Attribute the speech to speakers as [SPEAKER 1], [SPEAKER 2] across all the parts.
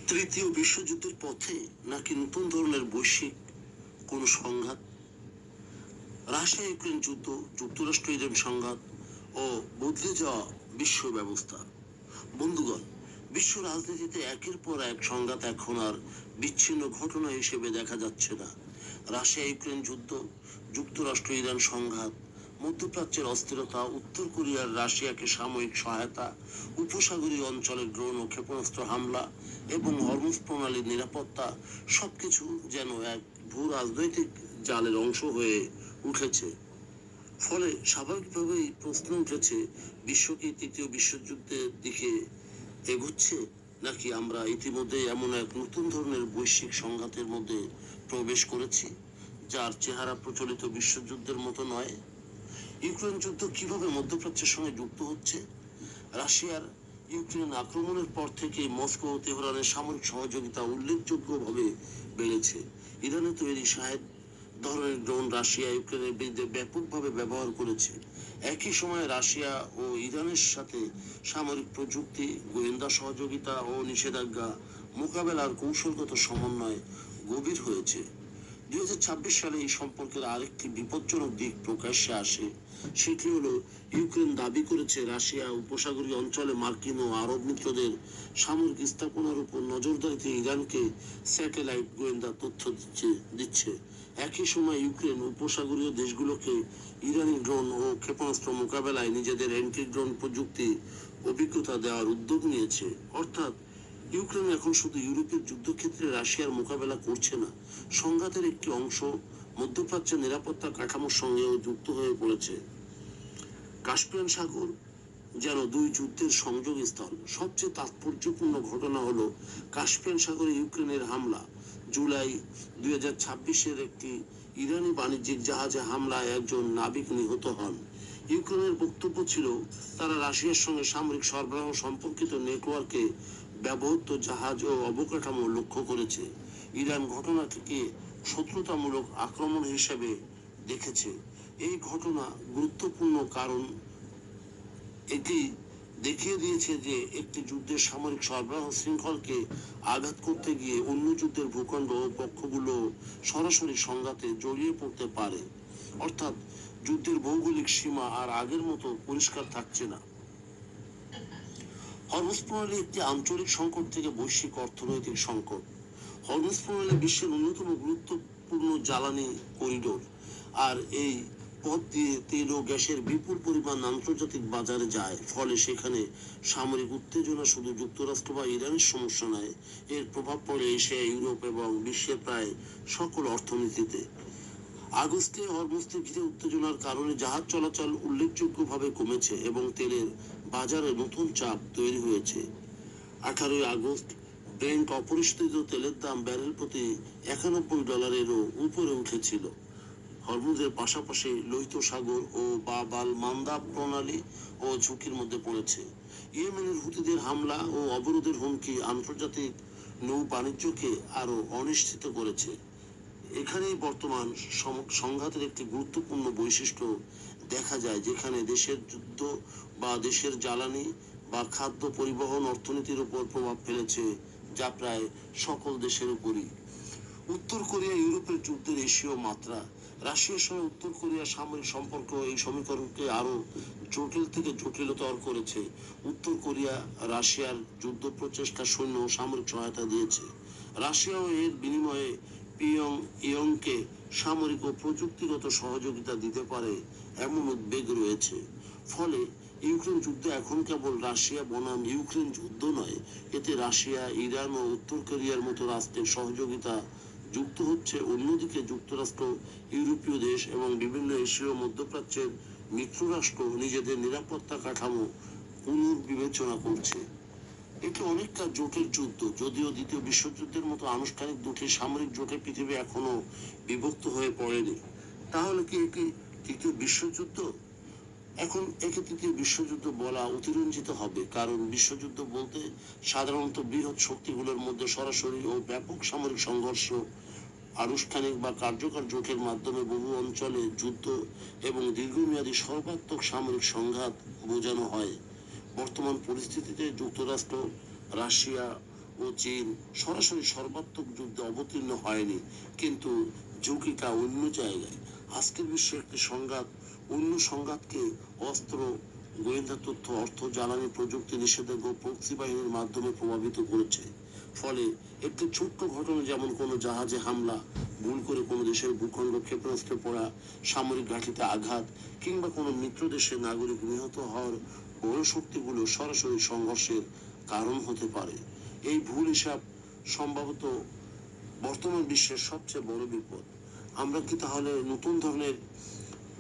[SPEAKER 1] তৃতীয় বিশ্বযুদ্ধের পথে নাকি নতুন ধরনের বৈশ্বিক কোন সংঘাত? রাশিয়া ইউক্রেন যুদ্ধ, যুক্তরাষ্ট্র ইরান সংঘাত ও বদলে যাওয়া বিশ্ব ব্যবস্থা। বন্ধুগণ, বিশ্ব রাজনীতিতে একের পর এক সংঘাত এখন আর বিচ্ছিন্ন ঘটনা হিসেবে দেখা যাচ্ছে না। রাশিয়া ইউক্রেন যুদ্ধ, যুক্তরাষ্ট্র ইরান সংঘাত, মধ্যপ্রাচ্যের অস্থিরতা, উত্তর কোরিয়ার রাশিয়াকে সাময়িক সহায়তা, উপসাগরীয় অঞ্চলের ড্রোন ও ক্ষেপণাস্ত্র হামলা এবং হরমুজ প্রণালীর নিরাপত্তা সবকিছু যেন এক ভূ রাজনৈতিক জালের অংশ হয়ে উঠেছে। ফলে স্বাভাবিকভাবেই প্রশ্ন উঠেছে, বিশ্ব কি তৃতীয় বিশ্বযুদ্ধের দিকে এগুচ্ছে, নাকি আমরা ইতিমধ্যে এমন এক নতুন ধরনের বৈশ্বিক সংঘাতের মধ্যে প্রবেশ করেছি যার চেহারা প্রচলিত বিশ্বযুদ্ধের মতো নয়? ইউক্রেন যুদ্ধ কিভাবে মধ্যপ্রাচ্যের সঙ্গে যুক্ত হচ্ছে? রাশিয়ার ইউক্রেন আক্রমণের পর থেকে মস্কো ও তেহরানের সামরিক সহযোগিতা উল্লেখযোগ্যভাবে বেড়েছে। ইরানে তৈরি শাহেদ ধরনের ড্রোন রাশিয়া ইউক্রেনের বিরুদ্ধে ব্যাপকভাবে ব্যবহার করেছে। একই সময়ে রাশিয়া ও ইরানের সাথে সামরিক প্রযুক্তি, গোয়েন্দা সহযোগিতা ও নিষেধাজ্ঞা মোকাবেলার কৌশলগত সমন্বয় গভীর হয়েছে। 2026 সালে এই সম্পর্কের আরেকটি বিপজ্জনক দিক প্রকাশ্যে আসে। সেটি হলো, ইউক্রেন দাবি করেছে রাশিয়া উপসাগরীয় অঞ্চলে মার্কিন ও আরব মিত্রদের সামরিক স্থাপনার উপর নজরদারিতে ইরানকে স্যাটেলাইট গোয়েন্দা তথ্য দিচ্ছে। একই সময় ইউক্রেন উপসাগরীয় দেশগুলোকে ইরানি ড্রোন ও ক্ষেপণাস্ত্র মোকাবেলায় নিজেদের অ্যান্টি ড্রোন প্রযুক্তি অভিজ্ঞতা দেওয়ার উদ্যোগ নিয়েছে। অর্থাৎ ইউক্রেন এখন শুধু ইউরোপের যুদ্ধক্ষেত্রে রাশিয়ার মোকাবেলা করছে না, সংঘাতের একটি অংশ মধ্যপ্রাচ্যের নিরাপত্তা কাঠামোর সঙ্গেও যুক্ত হয়ে পড়েছে। কাস্পিয়ান সাগর যেন দুই যুদ্ধের সংযোগ স্থল। সবচেয়ে তাৎপর্যপূর্ণ ঘটনা হলো কাস্পিয়ান সাগরে ইউক্রেনের হামলা। জুলাই 2026-এর একটি ইরানি বাণিজ্যিক জাহাজে হামলায় একজন নাবিক নিহত হন। ইউক্রেনের বক্তব্য ছিল, তারা রাশিয়ার সঙ্গে সামরিক সরবরাহ সম্পর্কিত নেটওয়ার্কে ব্যবহৃত জাহাজ ও অবকাঠামো লক্ষ্য করেছে। ইরান ঘটনাটিকে শত্রুতামূলক আক্রমণ হিসেবে দেখেছে। এই ঘটনা গুরুত্বপূর্ণ কারণ এটি দেখিয়ে দিয়েছে যে একটি যুদ্ধের সামরিক সরবরাহ শৃঙ্খলকে আঘাত করতে গিয়ে অন্য যুদ্ধের ভূখণ্ড ও পক্ষগুলো সরাসরি সংঘাতে জড়িয়ে পড়তে পারে। অর্থাৎ যুদ্ধের ভৌগোলিক সীমা আর আগের মতো পরিষ্কার থাকছে না। হরমুজ প্রণালী একটি আঞ্চলিক সংকট থেকে বৈশ্বিক অর্থনৈতিক সংকট। হরমুজ প্রণালী বিশ্বের অন্যতম গুরুত্বপূর্ণ জ্বালানি করিডোর, আর এই পথ দিয়ে তেল ও গ্যাসের বিপুল পরিমাণ আন্তর্জাতিক বাজারে যায়। ফলে সেখানে সামরিক উত্তেজনা শুধু যুক্তরাষ্ট্র বা ইরানের সমস্যা নয়, এর প্রভাব পড়ে এশিয়া, ইউরোপ এবং বিশ্বের প্রায় সকল অর্থনীতিতে। আগস্টে হরমুজকে ঘিরে উত্তেজনার কারণে জাহাজ চলাচল উল্লেখযোগ্যভাবে কমেছে এবং তেলের বাজারে নতুন চাপ তৈরি হয়েছে। 18 আগস্ট ব্রেন্ট অপরিশোধিত তেলের দাম ব্যারেল প্রতি $91-এরও উপরে উঠেছিল। হরমুজের পাশাপাশি লোহিত সাগর ও বাব-আল মান্দাব প্রণালী ও ঝুঁকির মধ্যে পড়েছে। ইয়েমেনের হুতিদের হামলা ও অবরোধের হুমকি আন্তর্জাতিক নৌ বাণিজ্যকে আরো অনিশ্চিত করেছে। এখানেই বর্তমান সংঘাতের একটি গুরুত্বপূর্ণ বৈশিষ্ট্য দেখা যায়, যেখানে দেশের যুদ্ধ বা দেশের জ্বালানি বা খাদ্য পরিবহন অর্থনীতির উপর প্রভাব ফেলেছে, যা প্রায় সকল দেশের উপরই। উত্তর কোরিয়া ইউরোপের যুদ্ধের এশীয় মাত্রা। রাশিয়ার সঙ্গে উত্তর কোরিয়ার সামরিক সম্পর্ক এই সমীকরণকে আরো জটিল থেকে জটিলতর করেছে। উত্তর কোরিয়া রাশিয়ার যুদ্ধ প্রচেষ্টা সৈন্য ও সামরিক সহায়তা দিয়েছে। রাশিয়াও এর বিনিময়ে পিয়ংইয়ংকে সামরিক ও প্রযুক্তিগত সহযোগিতা দিতে পারে এমন উদ্বেগ রয়েছে। ফলে ইউক্রেন যুদ্ধ এখন কেবল রাশিয়া বনাম ইউক্রেন যুদ্ধ নয়, এতে রাশিয়া, ইরান ও উত্তর কোরিয়ার মতো রাষ্ট্রের সহযোগিতা যুক্ত হচ্ছে। অন্যদিকে যুক্তরাষ্ট্র, ইউরোপীয় দেশ এবং বিভিন্ন এশীয় মধ্যপ্রাচ্যের মিত্ররাষ্ট্র নিজেদের নিরাপত্তা কাঠামো পুনর্বিবেচনা করছে। এটি অনেকটা জোটের যুদ্ধ, যদিও দ্বিতীয় বিশ্বযুদ্ধের মতো আনুষ্ঠানিক দুটি সামরিক জোটে পৃথিবী এখনো বিভক্ত হয়ে পড়েনি। তাহলে কি এটি তৃতীয় বিশ্বযুদ্ধ? এখন একে তৃতীয় বিশ্বযুদ্ধ বলা অতিরঞ্জিত হবে, কারণ বিশ্বযুদ্ধ বলতে সাধারণত বৃহৎ শক্তিগুলোর মধ্যে সরাসরি ও ব্যাপক সামরিক সংঘর্ষ, আনুষ্ঠানিক বা কার্যকর জোটের মাধ্যমে বহু অঞ্চলে যুদ্ধ এবং দীর্ঘমেয়াদী সর্বাত্মক সামরিক সংঘাত বোঝানো হয়। বর্তমান পরিস্থিতিতে যুক্তরাষ্ট্র, রাশিয়া ও চীন সরাসরি সর্বাত্মক যুদ্ধে অবতীর্ণ হয়নি, কিন্তু ঝুঁকিটা অন্য জায়গায়। আজকের বিশ্বে একটি সংঘাত অন্য সংঘাতকে অস্ত্র, গোয়েন্দা তথ্য, অর্থ, জ্বালানি, প্রযুক্তি, নিষেধাজ্ঞা ও প্রক্সি বাহিনীর মাধ্যমে প্রভাবিত করেছে। ফলে একটি ছোট্ট ঘটনা, যেমন কোনো জাহাজে হামলা, ভুল করে কোনো দেশের ভূখণ্ড ক্ষেপণাস্ত্রে পড়া, সামরিক ঘাঁটিতে আঘাত, কিংবা কোনো মিত্র দেশের নাগরিক নিহত হওয়ার বড় শক্তিগুলো সরাসরি সংঘর্ষের কারণ হতে পারে। এই ভুল হিসাব সম্ভবত বর্তমান বিশ্বের সবচেয়ে বড় বিপদ। আমরা কি তাহলে নতুন ধরনের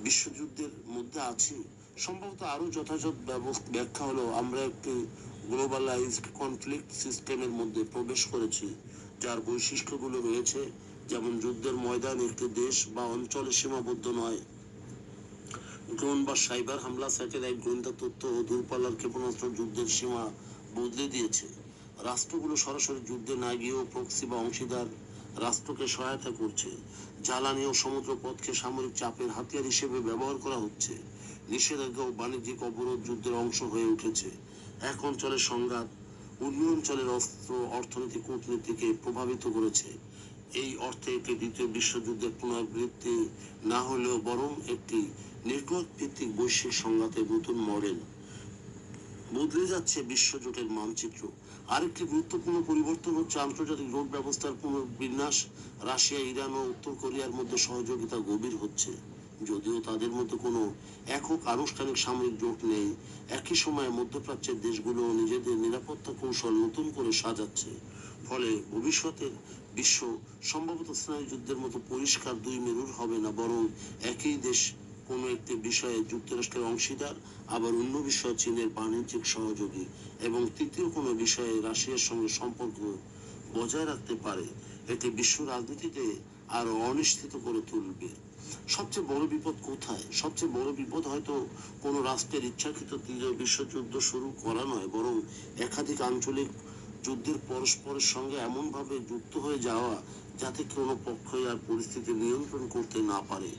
[SPEAKER 1] বিশ্বযুদ্ধের মধ্যে আছি? সম্ভবত আরো যথাযথ ব্যাখ্যা হলো আমরা একটি গ্লোবালাইজড কনফ্লিক্ট সিস্টেমের মধ্যে প্রবেশ করেছি, যার বৈশিষ্ট্যগুলো রয়েছে যেমন যুদ্ধের ময়দান একটি দেশ বা অঞ্চলে সীমাবদ্ধ নয়। ড্রোন বা সাইবার হামলা, স্যাটেলাইট, গোয়েন্দা তথ্য ও দূরপাল্লার ক্ষেপণাস্ত্র যুদ্ধের সীমা বদলে দিয়েছে। রাষ্ট্রগুলো সরাসরি যুদ্ধে না গিয়েও প্রক্সি বা অংশীদার রাষ্ট্রকে সহায়তা করছে। জ্বালানি ও সমুদ্র পথকে সামরিক চাপের হাতিয়ার হিসেবে ব্যবহার করা হচ্ছে। নিষেধাজ্ঞা ও বাণিজ্যিক অবরোধ যুদ্ধের অংশ হয়ে উঠেছে। এক অঞ্চলের সংঘাত অন্য অঞ্চলের অস্ত্র, অর্থনীতি, কূটনীতিকে প্রভাবিত করেছে। এই অর্থে একটি দ্বিতীয় বিশ্বযুদ্ধের পুনরাবৃত্তি না হলেও বরং একটি নেটওয়ার্ক ভিত্তিক বৈশ্বিক সংঘাতের নতুন মডেল। বদলে যাচ্ছে বিশ্বজোটের মানচিত্র। আরেকটি গুরুত্বপূর্ণ পরিবর্তন হচ্ছে আন্তর্জাতিক জোট ব্যবস্থার পুনর্বিন্যাস। রাশিয়া, ইরান ও উত্তর কোরিয়ার মধ্যে সহযোগিতা গভীর হচ্ছে। যদিও তাদের মধ্যে কোনো একক আনুষ্ঠানিক সামরিক জোট নেই, একই সময়ে মধ্যপ্রাচ্যের দেশগুলো নিজেদের নিরাপত্তা কৌশল নতুন করে সাজাচ্ছে। ফলে ভবিষ্যতের বিশ্ব সম্ভবত স্নায়ুযুদ্ধের মতো পরিষ্কার দুই মেরুর হবে না, বরং একই দেশ কোনো একটি বিষয়ে যুক্তরাষ্ট্রের অংশীদার, আবার অন্য বিষয়ে চীনের বাণিজ্যিক সহযোগী, এবং তৃতীয় কোনো বিষয়ে রাশিয়ার সঙ্গে সম্পর্ক বজায় রাখতে পারে। এটি বিশ্ব রাজনীতিতে আরো অনিশ্চিত করে তুলবে। সবচেয়ে বড় বিপদ কোথায়? সবচেয়ে বড় বিপদ হয়তো কোনো রাষ্ট্রের ইচ্ছাকৃত তৃতীয় বিশ্বযুদ্ধ শুরু করা নয়, বরং একাধিক আঞ্চলিক যুদ্ধের পরস্পরের সঙ্গে এমনভাবে যুক্ত হয়ে যাওয়া যাতে কোনো পক্ষই আর পরিস্থিতি নিয়ন্ত্রণ করতে না পারে।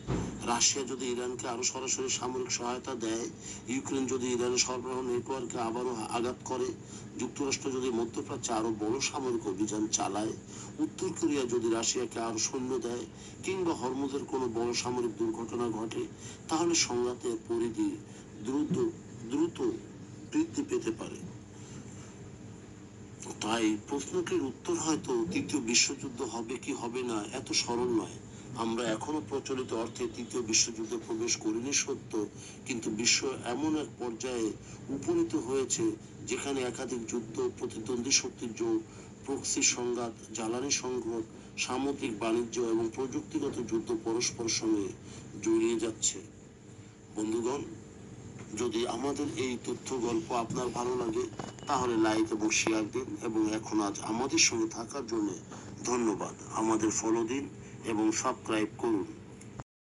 [SPEAKER 1] রাশিয়া যদি ইরানকে আরো সরাসরি সামরিক সহায়তা দেয়, ইউক্রেন যদি ইরানের সরবরাহ নেটওয়ার্কে আবারও আঘাত করে, যুক্তরাষ্ট্র যদি মধ্যপ্রাচ্যে আরো বড় সামরিক অভিযান চালায়, উত্তর কোরিয়া যদি রাশিয়াকে আরো সৈন্য দেয়, কিংবা হরমুজের কোনো বড় সামরিক দুর্ঘটনা ঘটে, তাহলে সংঘাতের পরিধি দ্রুত দ্রুত বৃদ্ধি পেতে পারে। তাই প্রশ্নটির উত্তর হয়তো তৃতীয় বিশ্বযুদ্ধ হবে কি হবে না এত সরল নয়। আমরা এখনো প্রচলিত অর্থে তৃতীয় বিশ্বযুদ্ধে প্রবেশ করিনি সত্য, কিন্তু বিশ্ব এমন এক পর্যায়ে উপনীত হয়েছে যেখানে একাধিক যুদ্ধ, প্রতিদ্বন্দ্বী শক্তির জোট, প্রক্সি সংঘাত, জ্বালানি সংকট, সামুদ্রিক বাণিজ্য এবং প্রযুক্তিগত যুদ্ধ পরস্পরের সঙ্গে জড়িয়ে যাচ্ছে। বন্ধুগণ, যদি আমাদের এই তথ্য গল্প আপনার ভালো লাগে তাহলে লাইক এবং শেয়ার দিন, এবং এখন আজ আমাদের সঙ্গে থাকার জন্য ধন্যবাদ। আমাদের ফলো দিন এবং সাবস্ক্রাইব করুন।